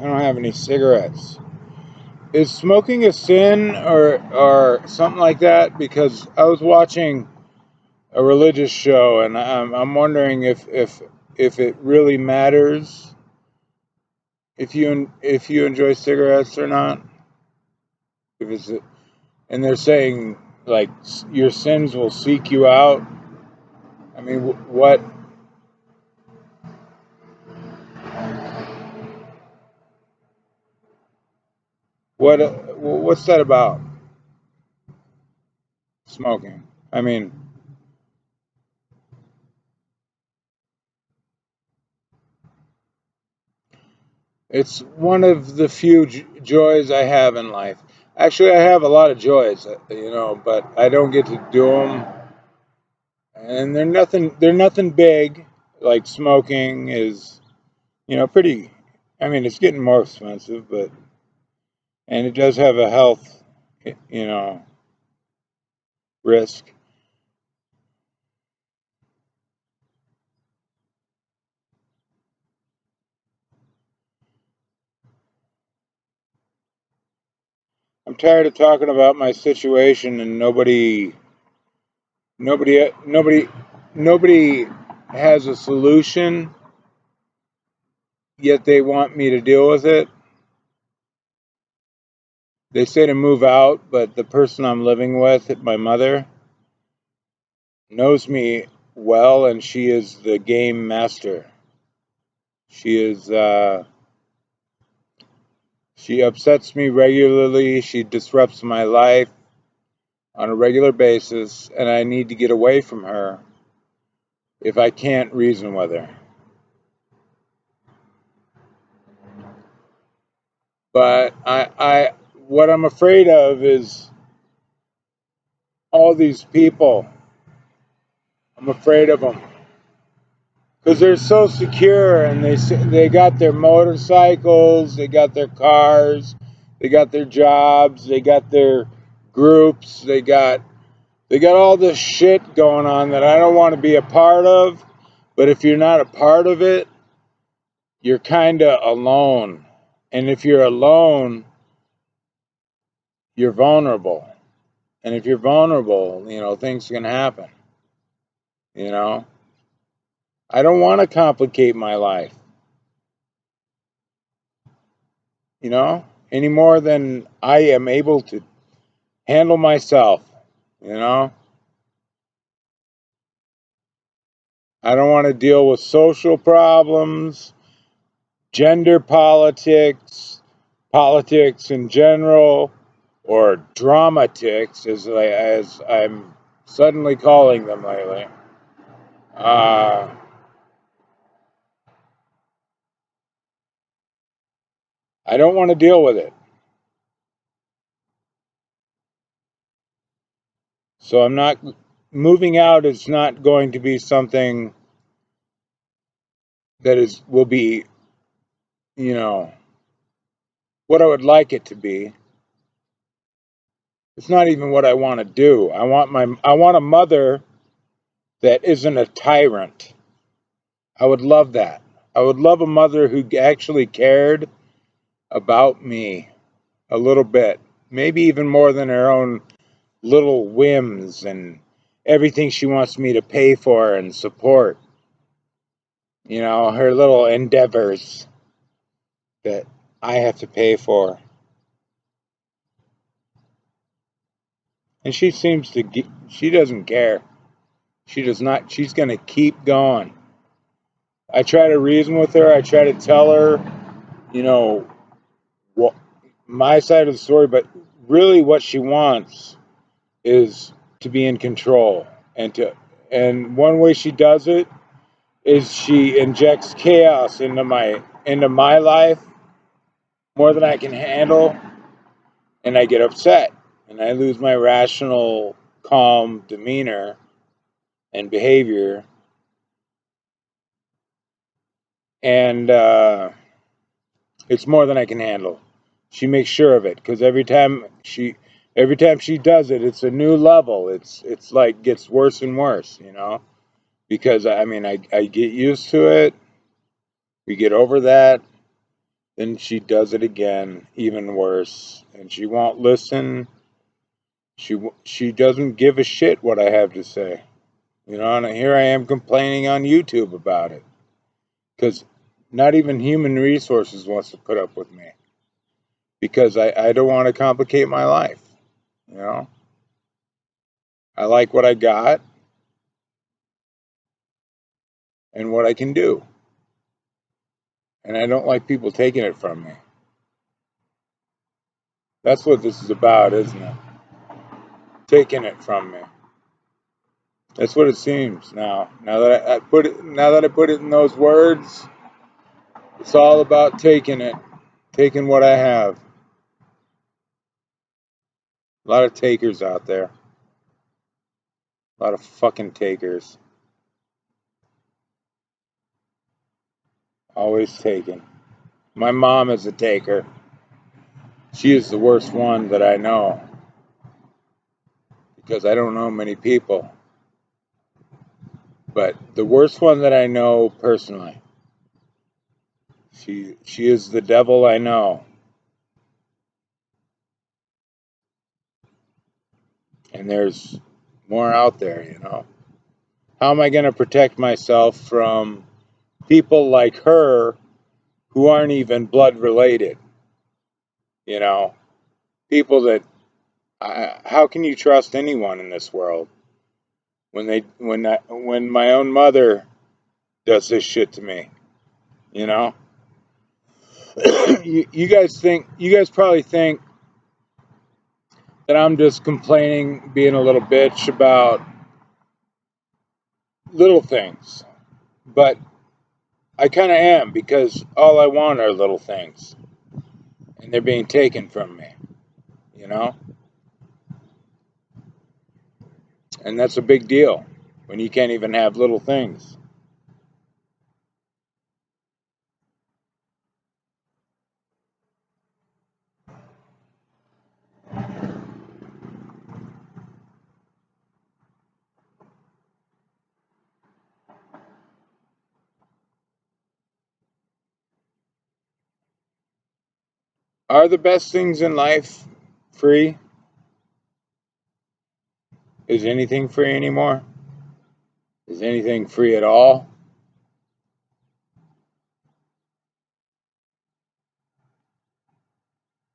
I don't have any cigarettes. Is smoking a sin or something like that? Because I was watching a religious show, and I'm wondering if it really matters if you enjoy cigarettes or not. If it's and they're saying like your sins will seek you out. I mean, what's that about? Smoking. I mean, it's one of the few joys I have in life. Actually, I have a lot of joys, but I don't get to do them, and they're nothing big. Like smoking is, pretty. I mean, it's getting more expensive, and it does have a health, you know, risk. I'm tired of talking about my situation, and nobody, nobody, nobody has a solution, yet they want me to deal with it. They say to move out, but the person I'm living with, my mother, knows me well, and she is the game master. She is, she upsets me regularly. She disrupts my life on a regular basis, and I need to get away from her if I can't reason with her. But what I'm afraid of is all these people. I'm afraid of them because they're so secure, and they got their motorcycles, they got their cars, they got their jobs, they got their groups, they got all this shit going on that I don't want to be a part of. But if you're not a part of it, you're kind of alone. And if you're alone, you're vulnerable. And if you're vulnerable, things can happen. You know, I don't want to complicate my life, any more than I am able to handle myself. You know, I don't want to deal with social problems, gender politics, politics in general, or dramatics, as I'm suddenly calling them lately. Uh, I don't want to deal with it. So I'm not moving out is not going to be something that is will be, you know, what I would like it to be. It's not even what I want to do. I want a mother that isn't a tyrant. I would love that. I would love a mother who actually cared about me a little bit, maybe even more than her own little whims and everything she wants me to pay for and support. Her little endeavors that I have to pay for. And she doesn't care. She does not, she's going to keep going. I try to reason with her. I try to tell her, you know, what my side of the story, but really what she wants is to be in control. And one way she does it is she injects chaos into my life more than I can handle, and I get upset and I lose my rational, calm demeanor and behavior. And it's more than I can handle. She makes sure of it because every time she does it, it's a new level. It's like gets worse and worse, because I mean I get used to it. We get over that, then she does it again, even worse, and she won't listen. She doesn't give a shit what I have to say, and here I am complaining on YouTube about it because not even Human Resources wants to put up with me because I don't want to complicate my life. You know, I like what I got and what I can do, and I don't like people taking it from me. That's what this is about, isn't it? Taking it from me. That's what it seems now. Now that I put it in those words, it's all about taking it, taking what I have. A lot of takers out there. A lot of fucking takers. Always taking. My mom is a taker. She is the worst one that I know because I don't know many people. But the worst one that I know personally. She is the devil I know. And there's more out there. How am I going to protect myself from people like her who aren't even blood related? You know, people that how can you trust anyone in this world when my own mother does this shit to me? You know, you guys probably think that I'm just complaining, being a little bitch about little things, but I kind of am because all I want are little things, and they're being taken from me. You know, and that's a big deal when you can't even have little things. Are the best things in life free? Is anything free anymore? Is anything free at all?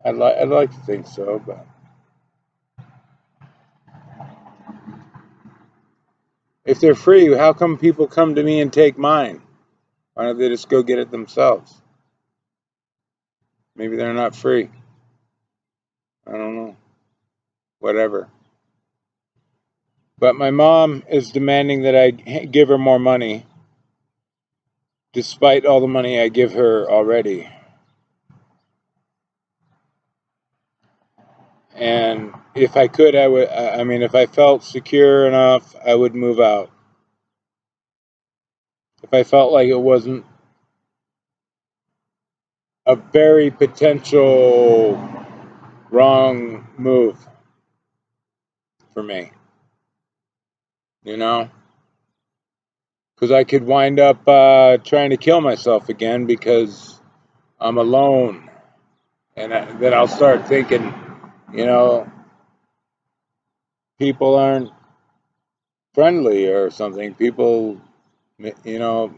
I'd like to think so, but if they're free, how come people come to me and take mine? Why don't they just go get it themselves? Maybe they're not free. I don't know. Whatever. But my mom is demanding that I give her more money, despite all the money I give her already. And if I could, I would. I mean, if I felt secure enough, I would move out. If I felt like it wasn't a very potential wrong move for me, you know, because I could wind up trying to kill myself again because I'm alone, and then I'll start thinking, you know, people aren't friendly or something. People, you know,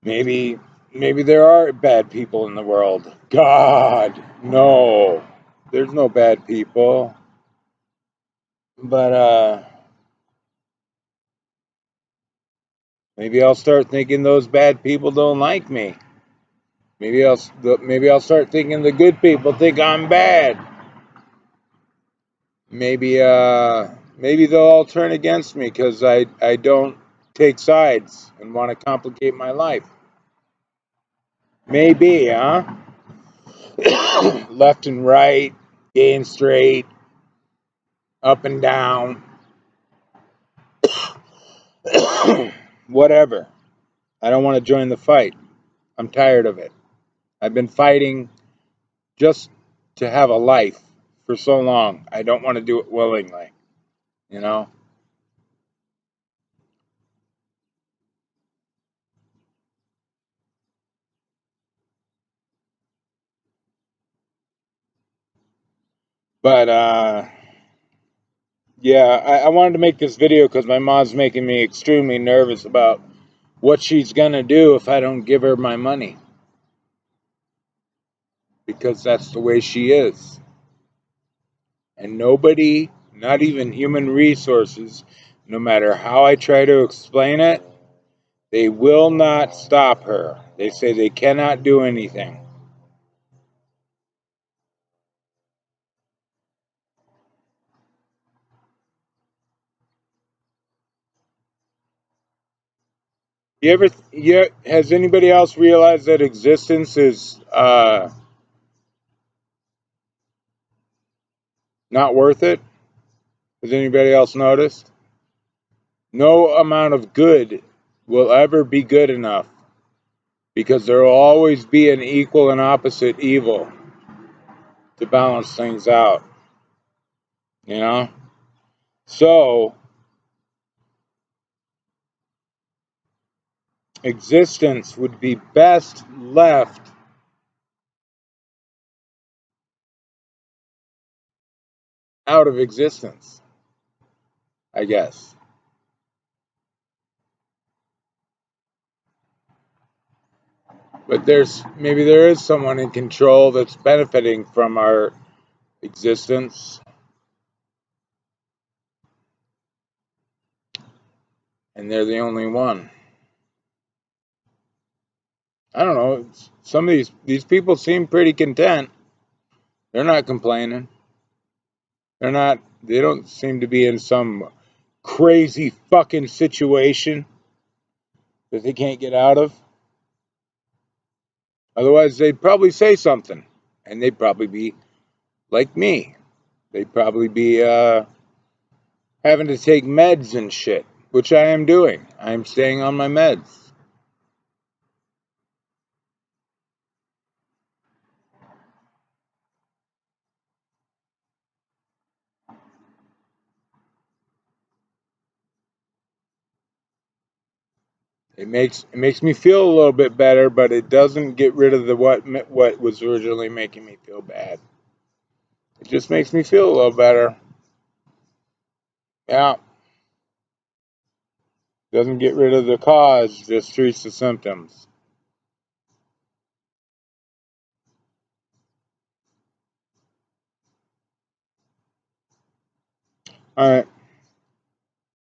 maybe there are bad people in the world. God, no, there's no bad people, but maybe I'll start thinking those bad people don't like me. Maybe I'll start thinking the good people think I'm bad. Maybe they'll all turn against me because I don't take sides and want to complicate my life. Maybe, huh? Left and right, gay and straight, up and down, whatever. I don't want to join the fight. I'm tired of it. I've been fighting just to have a life for so long. I don't want to do it willingly, you know? But yeah, I wanted to make this video because my mom's making me extremely nervous about what she's gonna do if I don't give her my money, because that's the way she is. And nobody, not even human resources, no matter how I try to explain it, they will not stop her. They say they cannot do anything. Has anybody else realized that existence is not worth it? Has anybody else noticed? No amount of good will ever be good enough, because there will always be an equal and opposite evil to balance things out, you know? So, existence would be best left out of existence, I guess. But maybe there is someone in control that's benefiting from our existence, and they're the only one. I don't know. Some of these people seem pretty content. They're not complaining. They don't seem to be in some crazy fucking situation that they can't get out of. Otherwise, they'd probably say something, and they'd probably be like me. They'd probably be having to take meds and shit, which I am doing. I'm staying on my meds. It makes me feel a little bit better, but it doesn't get rid of the what was originally making me feel bad. It just makes me feel a little better. Yeah, doesn't get rid of the cause, just treats the symptoms. All right.